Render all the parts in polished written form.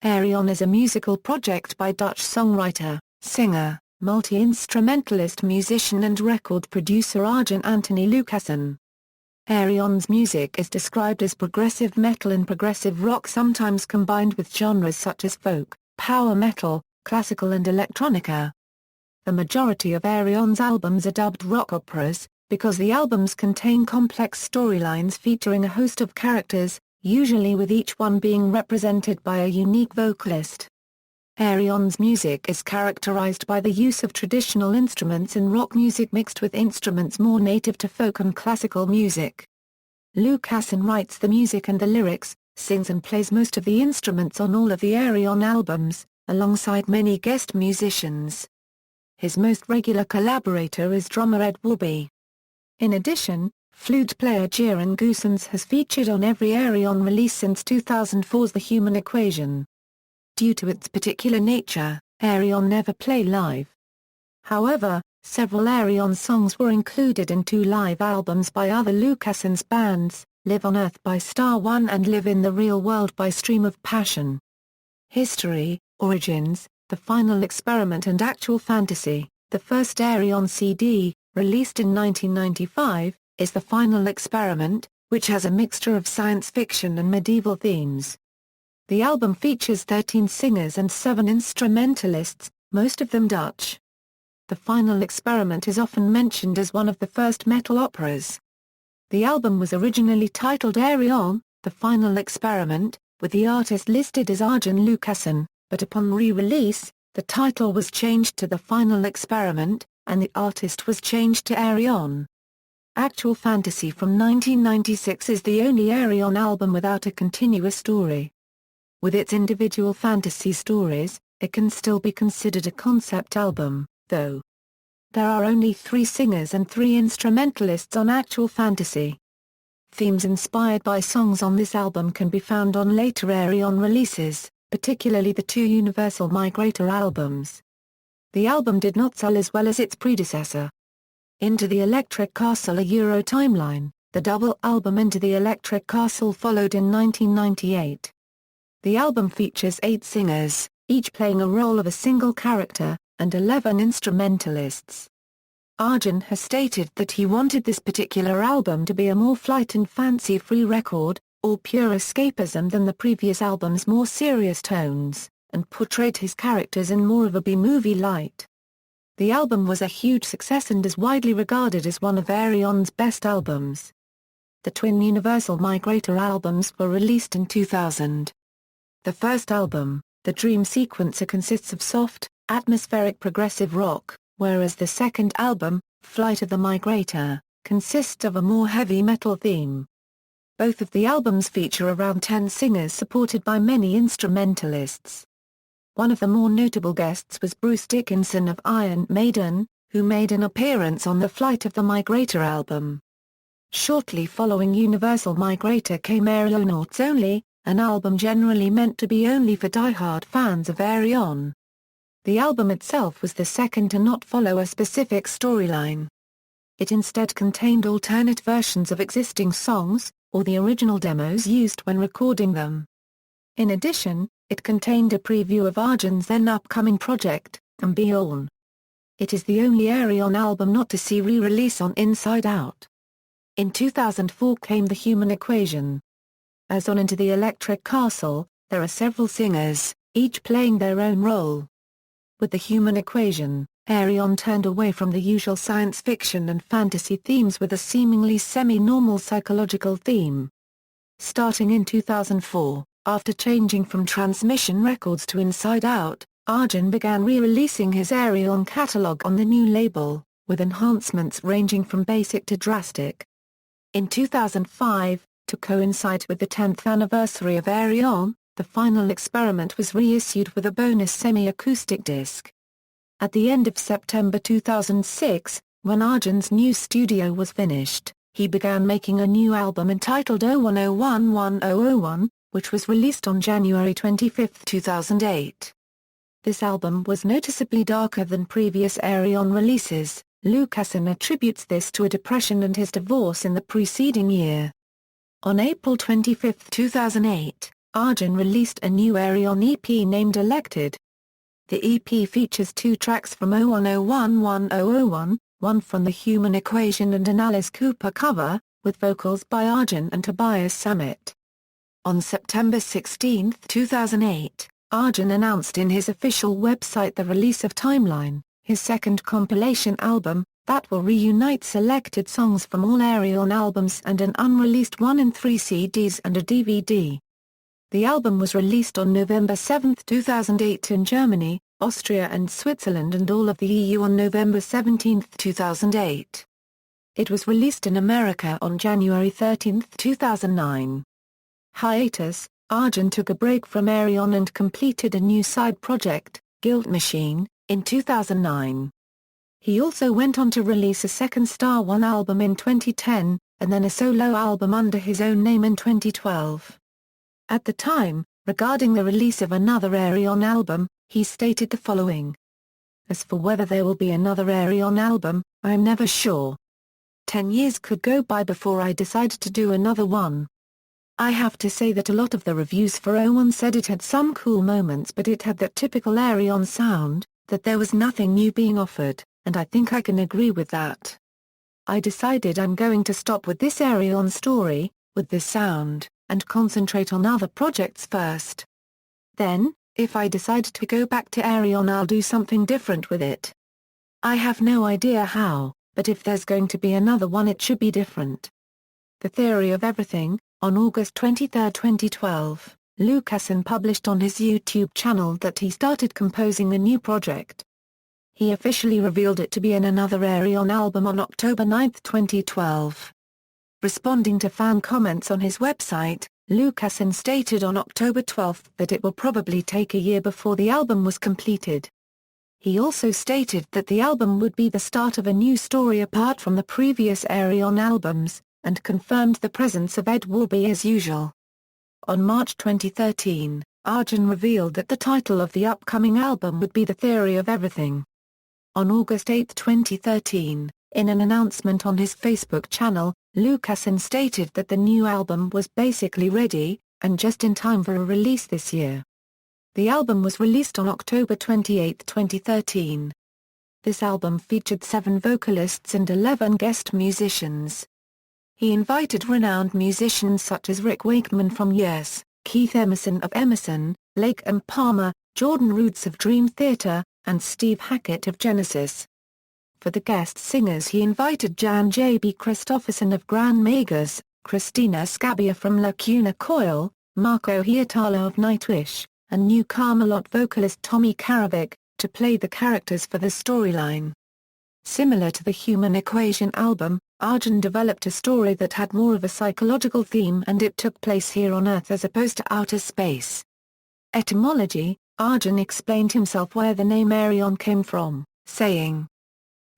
Ayreon is a musical project by Dutch songwriter, singer, multi-instrumentalist musician and record producer Arjen Anthony Lucassen. Ayreon's music is described as progressive metal and progressive rock, sometimes combined with genres such as folk, power metal, classical and electronica. The majority of Ayreon's albums are dubbed rock operas, because the albums contain complex storylines featuring a host of characters, usually with each one being represented by a unique vocalist. Ayreon's music is characterized by the use of traditional instruments in rock music mixed with instruments more native to folk and classical music. Lucassen writes the music and the lyrics, sings and plays most of the instruments on all of the Ayreon albums, alongside many guest musicians. His most regular collaborator is drummer Ed Warby. In addition, flute player Jeroen Goossens has featured on every Ayreon-release since 2004's The Human Equation. Due to its particular nature, Ayreon never play live. However, several Ayreon songs were included in two live albums by other Lucassen's bands, Live on Earth by Star One and Live in the Real World by Stream of Passion. History, Origins, The Final Experiment and Actual Fantasy, the first Ayreon CD, released in 1995, is The Final Experiment, which has a mixture of science fiction and medieval themes. The album features 13 singers and 7 instrumentalists, most of them Dutch. The Final Experiment is often mentioned as one of the first metal operas. The album was originally titled Ayreon, The Final Experiment, with the artist listed as Arjen Lucassen, but upon re-release, the title was changed to The Final Experiment, and the artist was changed to Ayreon. Actual Fantasy from 1996 is the only Ayreon album without a continuous story. With its individual fantasy stories, it can still be considered a concept album, though. There are only 3 singers and 3 instrumentalists on Actual Fantasy. Themes inspired by songs on this album can be found on later Ayreon releases, particularly the 2 Universal Migrator albums. The album did not sell as well as its predecessor. Into the Electric Castle, a Euro timeline, the double album Into the Electric Castle followed in 1998. The album features 8 singers, each playing a role of a single character, and 11 instrumentalists. Arjen has stated that he wanted this particular album to be a more flight and fancy-free record, or pure escapism than the previous album's more serious tones, and portrayed his characters in more of a B-movie light. The album was a huge success and is widely regarded as one of Ayreon's best albums. The twin Universal Migrator albums were released in 2000. The first album, The Dream Sequencer, consists of soft, atmospheric progressive rock, whereas the second album, Flight of the Migrator, consists of a more heavy metal theme. Both of the albums feature around 10 singers supported by many instrumentalists. One of the more notable guests was Bruce Dickinson of Iron Maiden, who made an appearance on the Flight of the Migrator album. Shortly following Universal Migrator came Aeronauts Only, an album generally meant to be only for die-hard fans of Ayreon. The album itself was the second to not follow a specific storyline. It instead contained alternate versions of existing songs, or the original demos used when recording them. In addition, it contained a preview of Arjen's then upcoming project, ʻɛriən. It is the only Ayreon album not to see re-release on Inside Out. In 2004 came The Human Equation. As on Into the Electric Castle, there are several singers, each playing their own role. With The Human Equation, Ayreon turned away from the usual science fiction and fantasy themes with a seemingly semi-normal psychological theme. Starting in 2004, after changing from Transmission Records to Inside Out, Arjen began re-releasing his Ayreon catalog on the new label, with enhancements ranging from basic to drastic. In 2005, to coincide with the 10th anniversary of Ayreon, The Final Experiment was reissued with a bonus semi-acoustic disc. At the end of September 2006, when Arjen's new studio was finished, he began making a new album entitled 01011001, which was released on January 25, 2008. This album was noticeably darker than previous Ayreon releases. Lucassen attributes this to a depression and his divorce in the preceding year. On April 25, 2008, Arjen released a new Ayreon EP named Elected. The EP features 2 tracks from 0101-1001, one from the Human Equation and an Alice Cooper cover, with vocals by Arjen and Tobias Sammet. On September 16, 2008, Arjen announced in his official website the release of Timeline, his second compilation album, that will reunite selected songs from all Ayreon albums and an unreleased 1 in 3 CDs and a DVD. The album was released on November 7, 2008 in Germany, Austria and Switzerland and all of the EU on November 17, 2008. It was released in America on January 13, 2009. Hiatus, Arjen took a break from Ayreon and completed a new side project, Guilt Machine, in 2009. He also went on to release a second Star One album in 2010, and then a solo album under his own name in 2012. At the time, regarding the release of another Ayreon album, he stated the following. As for whether there will be another Ayreon album, I am never sure. 10 years could go by before I decide to do another one. I have to say that a lot of the reviews for 01 said it had some cool moments but it had that typical Ayreon sound, that there was nothing new being offered, and I think I can agree with that. I decided I'm going to stop with this Ayreon story, with this sound, and concentrate on other projects first. Then, if I decide to go back to Ayreon I'll do something different with it. I have no idea how, but if there's going to be another one it should be different. The Theory of Everything. On August 23, 2012, Lucassen published on his YouTube channel that he started composing the new project. He officially revealed it to be another Ayreon album on October 9, 2012. Responding to fan comments on his website, Lucassen stated on October 12 that it will probably take a year before the album was completed. He also stated that the album would be the start of a new story apart from the previous Ayreon albums, and confirmed the presence of Ed Warby as usual. On March 2013, Arjen revealed that the title of the upcoming album would be The Theory of Everything. On August 8, 2013, in an announcement on his Facebook channel, Lucassen stated that the new album was basically ready, and just in time for a release this year. The album was released on October 28, 2013. This album featured 7 vocalists and 11 guest musicians. He invited renowned musicians such as Rick Wakeman from Yes, Keith Emerson of Emerson, Lake and Palmer, Jordan Rudess of Dream Theater, and Steve Hackett of Genesis. For the guest singers he invited Jan J.B. Christofferson of Grand Magus, Christina Scabbia from Lacuna Coil, Marco Hietala of Nightwish, and new Camelot vocalist Tommy Karavik, to play the characters for the storyline. Similar to the Human Equation album, Arjen developed a story that had more of a psychological theme and it took place here on Earth as opposed to outer space. Etymology, Arjen explained himself where the name Ayreon came from, saying,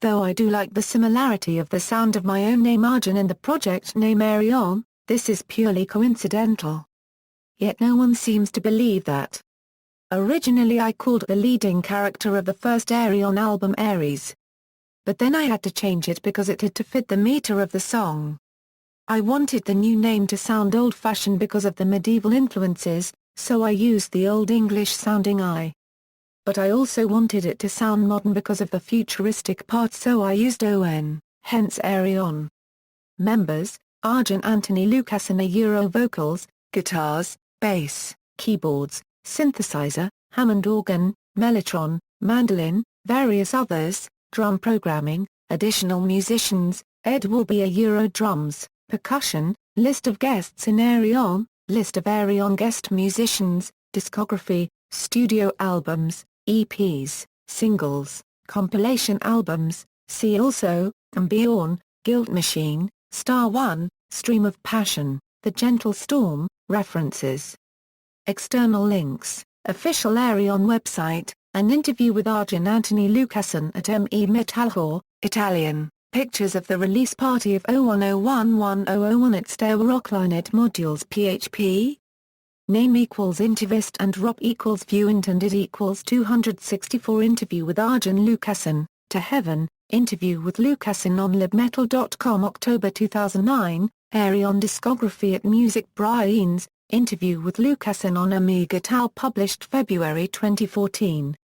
"Though I do like the similarity of the sound of my own name Arjen and the project name Ayreon, this is purely coincidental. Yet no one seems to believe that. Originally I called the leading character of the first Ayreon album Ares. But then I had to change it because it had to fit the meter of the song. I wanted the new name to sound old-fashioned because of the medieval influences, so I used the Old English-sounding I. But I also wanted it to sound modern because of the futuristic part, so I used ON, hence Ayreon." Members: Arjen Anthony Lucassen, Euro vocals, guitars, bass, keyboards, synthesizer, Hammond organ, mellotron, mandolin, various others, drum programming, additional musicians, Ed Warby, Euro drums, percussion, list of guests in Ayreon, list of Ayreon guest musicians, discography, studio albums, EPs, singles, compilation albums, see also, and Bjorn, Guilt Machine, Star One, Stream of Passion, The Gentle Storm, references. External links, official Ayreon website, an interview with Arjen Anthony Lucassen at ME Metalhor, Italian, pictures of the release party of 0101-1001 at Stairrocklinet Modules PHP. Name equals Intervist and Rop equals View Intended equals 264 Interview with Arjen Lucassen, To Heaven, interview with Lucassen on libmetal.com October 2009, Ayreon discography at Music Brains, Interview with Lucassen on Amiga Tau published February 2014.